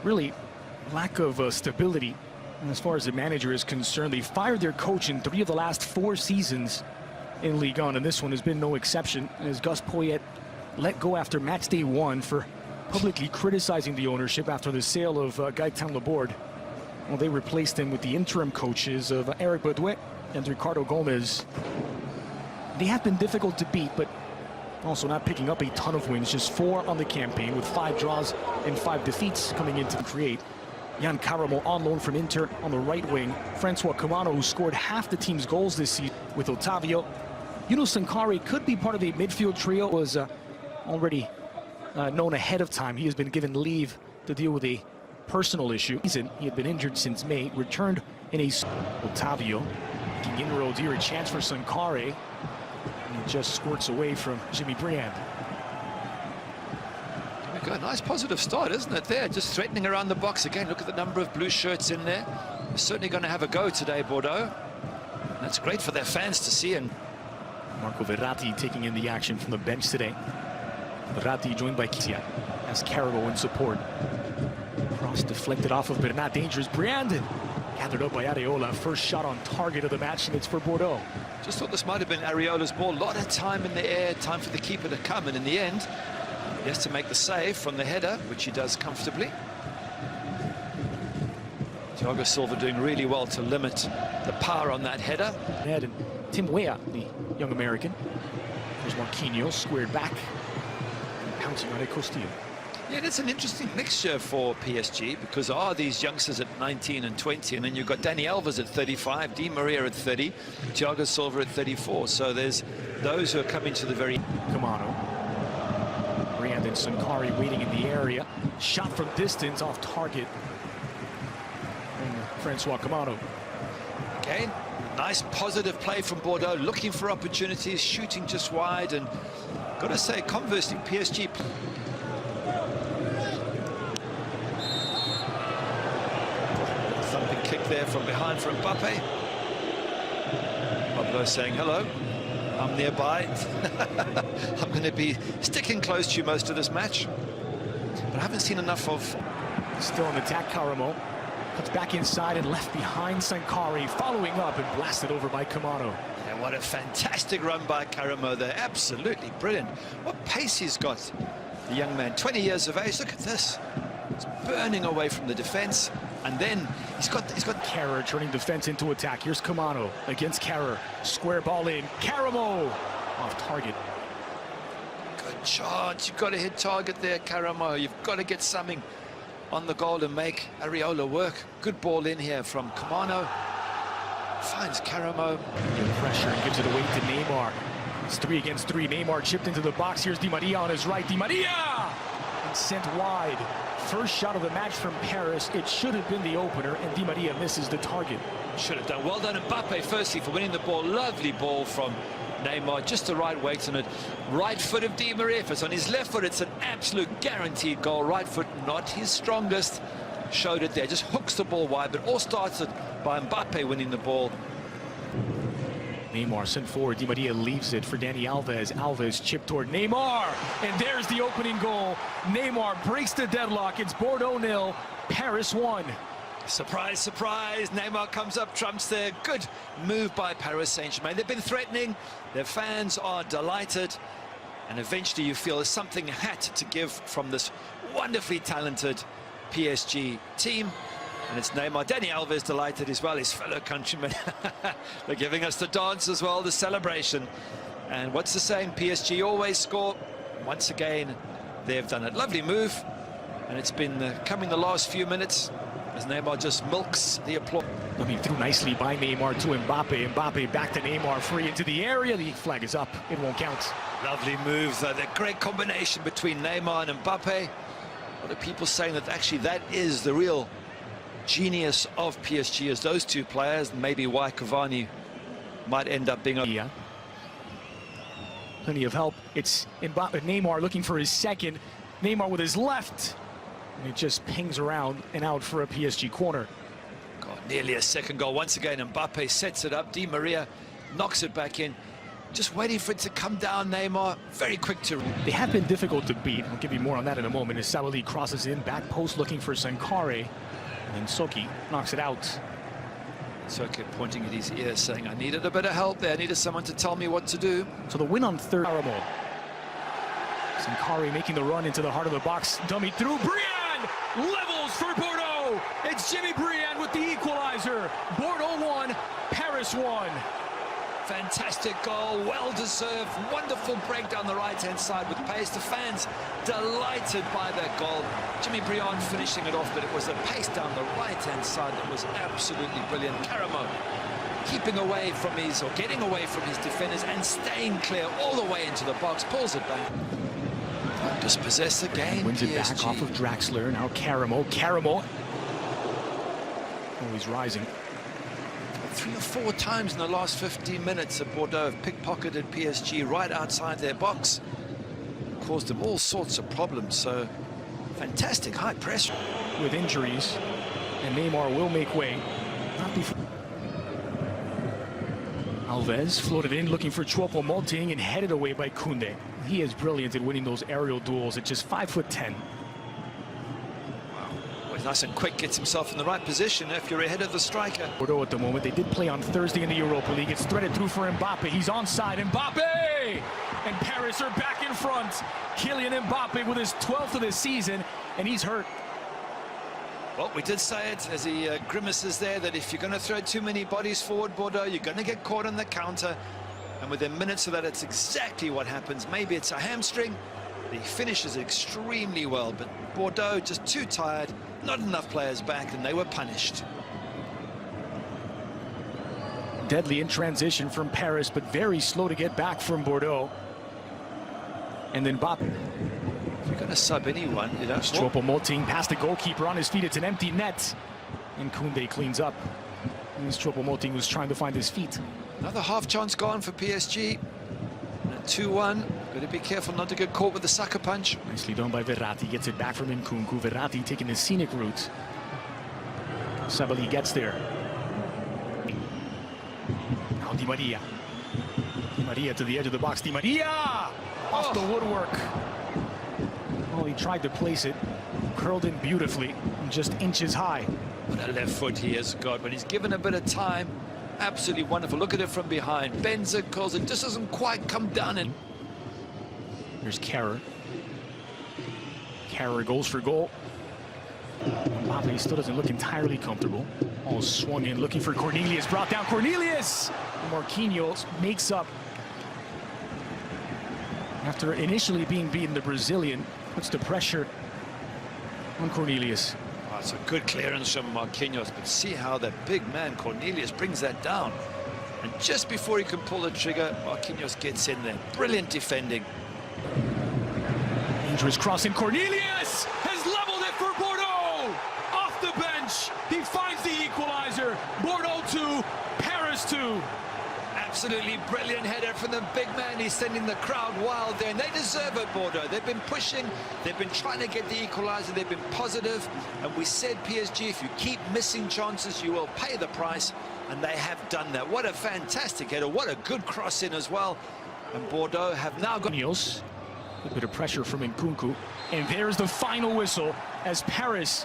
really lack of stability. And as far as the manager is concerned, they fired their coach in 3 of the last 4 seasons in Ligue 1, and this one has been no exception. As Gus Poyet let go after match day 1 for publicly criticizing the ownership after the sale of Gaëtan Laborde. Well, they replaced him with the interim coaches of Eric Baudouet and Ricardo Gomez. They have been difficult to beat, but also not picking up a ton of wins, just 4 on the campaign, with 5 draws and 5 defeats coming in to create. Yann Caramo on loan from Inter on the right wing. Francois Kumano, who scored half the team's goals this season with Otavio. Younous Sankharé could be part of a midfield trio, was already known ahead of time. He has been given leave to deal with a personal issue. He had been injured since May, returned in a... Otavio making inroads here, a chance for Sankharé. And he just squirts away from Jimmy Briand. Good, nice positive start, isn't it, there? Just threatening around the box again. Look at the number of blue shirts in there. They're certainly going to have a go today, Bordeaux. That's great for their fans to see. And Marco Verratti taking in the action from the bench today. Verratti joined by Kisia as Carabo in support. Cross deflected off of Bernat. Dangerous. Brandon gathered up by Areola. First shot on target of the match, and it's for Bordeaux. Just thought this might have been Areola's ball. A lot of time in the air, time for the keeper to come, and in the end, he has to make the save from the header, which he does comfortably. Thiago Silva doing really well to limit the power on that header. And Tim Weah, the young American. There's Marquinhos, squared back, pouncing on a Costillo. Yeah, that's an interesting mixture for PSG, because there are these youngsters at 19 and 20, and then you've got Dani Alves at 35, Di Maria at 30, Thiago Silva at 34. So there's those who are coming to the very... Kumano. Brandon Sankharé waiting in the area. Shot from distance off target. And Francois Kumano. Again, nice positive play from Bordeaux, looking for opportunities, shooting just wide, and got to say, conversely, PSG... Thumping kick there from behind from Mbappe. Pablo saying hello. I'm nearby. I'm going to be sticking close to you most of this match. But I haven't seen enough of... Still in attack, Caramo. Cuts back inside and left behind Sankharé. Following up and blasted over by Kumano. And what a fantastic run by Caramo there. Absolutely brilliant. What pace he's got, the young man. 20 years of age. Look at this. He's burning away from the defense. And then he's got Kerrer turning defense into attack. Here's Kumano against Kerrer. Square ball in. Caramo off target. Good chance. You've got to hit target there, Caramo. You've got to get something on the goal and make Areola work. Good ball in here from Kumano. Finds Caramo. Pressure and gives it away to Neymar. It's 3 against 3. Neymar chipped into the box. Here's Di Maria on his right. Di Maria! And sent wide. First shot of the match from Paris. It should have been the opener, and Di Maria misses the target. Should have done. Well done, Mbappe, firstly, for winning the ball. Lovely ball from Neymar. Just the right weight on it. Right foot of Di Maria. If it's on his left foot, it's an absolute guaranteed goal. Right foot, not his strongest. Showed it there. Just hooks the ball wide, but all started by Mbappe winning the ball. Neymar sent forward. Di Maria leaves it for Dani Alves. Alves chipped toward Neymar. And there's the opening goal. Neymar breaks the deadlock. It's Bordeaux 0, Paris 1. Surprise, surprise. Neymar comes up, trumps there. Good move by Paris Saint-Germain. They've been threatening. Their fans are delighted. And eventually you feel there's something had to give from this wonderfully talented PSG team. And it's Neymar. Dani Alves delighted as well, his fellow countrymen. They're giving us the dance as well, the celebration. And what's the saying? PSG always score. Once again, they've done it. Lovely move. And it's been coming the last few minutes as Neymar just milks the applause. Coming through nicely by Neymar to Mbappe. Mbappe back to Neymar, free into the area. The flag is up. It won't count. Lovely move. The great combination between Neymar and Mbappe. A lot of people saying that actually that is the real genius of PSG, as those two players. Maybe why Cavani might end up being a... Plenty of help. It's Mbappe, Neymar looking for his second. Neymar with his left. And it just pings around and out for a PSG corner. God, nearly a second goal. Once again, Mbappe sets it up. Di Maria knocks it back in. Just waiting for it to come down, Neymar. Very quick to... They have been difficult to beat. I'll give you more on that in a moment as Sabali crosses in, back post looking for Sankare. And then Soki knocks it out. Soki pointing at his ear saying, I needed a bit of help there. I needed someone to tell me what to do. So the win on third. Sankare making the run into the heart of the box. Dummy through. Briand levels for Bordeaux. It's Jimmy Briand with the equalizer. Bordeaux 1, Paris 1. Fantastic goal, well-deserved, wonderful break down the right-hand side with pace. The fans delighted by that goal. Jimmy Briand finishing it off, but it was the pace down the right-hand side that was absolutely brilliant. Karamo keeping away from his, or getting away from his defenders and staying clear all the way into the box, pulls it back. Dispossess again. Wins it back off of Draxler. Now Karamo. Oh, he's rising. 3 or 4 times in the last 15 minutes that Bordeaux have pickpocketed PSG right outside their box. Caused them all sorts of problems, so fantastic high pressure. With injuries, and Neymar will make way. Not before. Alves floated in looking for Choupo-Moting and headed away by Koundé. He is brilliant at winning those aerial duels at just 5'10". He's nice and quick, gets himself in the right position if you're ahead of the striker. Bordeaux at the moment, they did play on Thursday in the Europa League. It's threaded through for Mbappe. He's onside. Mbappe! And Paris are back in front. Kylian Mbappe with his 12th of the season, and he's hurt. Well, we did say it as he grimaces there, that if you're going to throw too many bodies forward, Bordeaux, you're going to get caught on the counter. And within minutes of that, it's exactly what happens. Maybe it's a hamstring. He finishes extremely well, but Bordeaux just too tired. Not enough players back, and they were punished. Deadly in transition from Paris, but very slow to get back from Bordeaux. And then Mbappe. If you're going to sub anyone, you know. Choupo-Moting past the goalkeeper on his feet. It's an empty net. And Koundé cleans up. And Choupo-Moting was trying to find his feet. Another half chance gone for PSG. 2-1. Got to be careful not to get caught with the sucker punch. Nicely done by Verratti. Gets it back from Nkunku. Verratti taking the scenic route. Sabali gets there. Now Di Maria. Di Maria to the edge of the box. Di Maria! Off the woodwork. Oh, he tried to place it. Curled in beautifully. And just inches high. What a left foot he has got. When he's given a bit of time, absolutely wonderful. Look at it from behind. Bends it, curls it. Just doesn't quite come down. And here's Kehrer. Kehrer goes for goal. Mbappe still doesn't look entirely comfortable. All swung in, looking for Cornelius. Brought down Cornelius! Marquinhos makes up. After initially being beaten, the Brazilian puts the pressure on Cornelius. Oh, it's a good clearance from Marquinhos, but see how that big man Cornelius brings that down. And just before he can pull the trigger, Marquinhos gets in there. Brilliant defending. Dangerous crossing. Cornelius has leveled it for Bordeaux. Off the bench, he finds the equalizer. Bordeaux 2, Paris 2. Absolutely brilliant header from the big man. He's sending the crowd wild there, and they deserve it, Bordeaux. They've been pushing, they've been trying to get the equalizer, they've been positive, and we said, PSG, if you keep missing chances, you will pay the price, and they have done that. What a fantastic header, what a good cross in as well, and Bordeaux have now got... Niels, a bit of pressure from Nkunku, and there's the final whistle as Paris,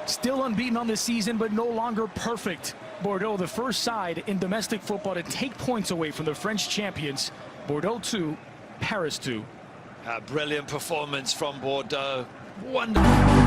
still unbeaten on the season, but no longer perfect. Bordeaux, the first side in domestic football to take points away from the French champions. Bordeaux 2, Paris 2. A brilliant performance from Bordeaux. Wonderful.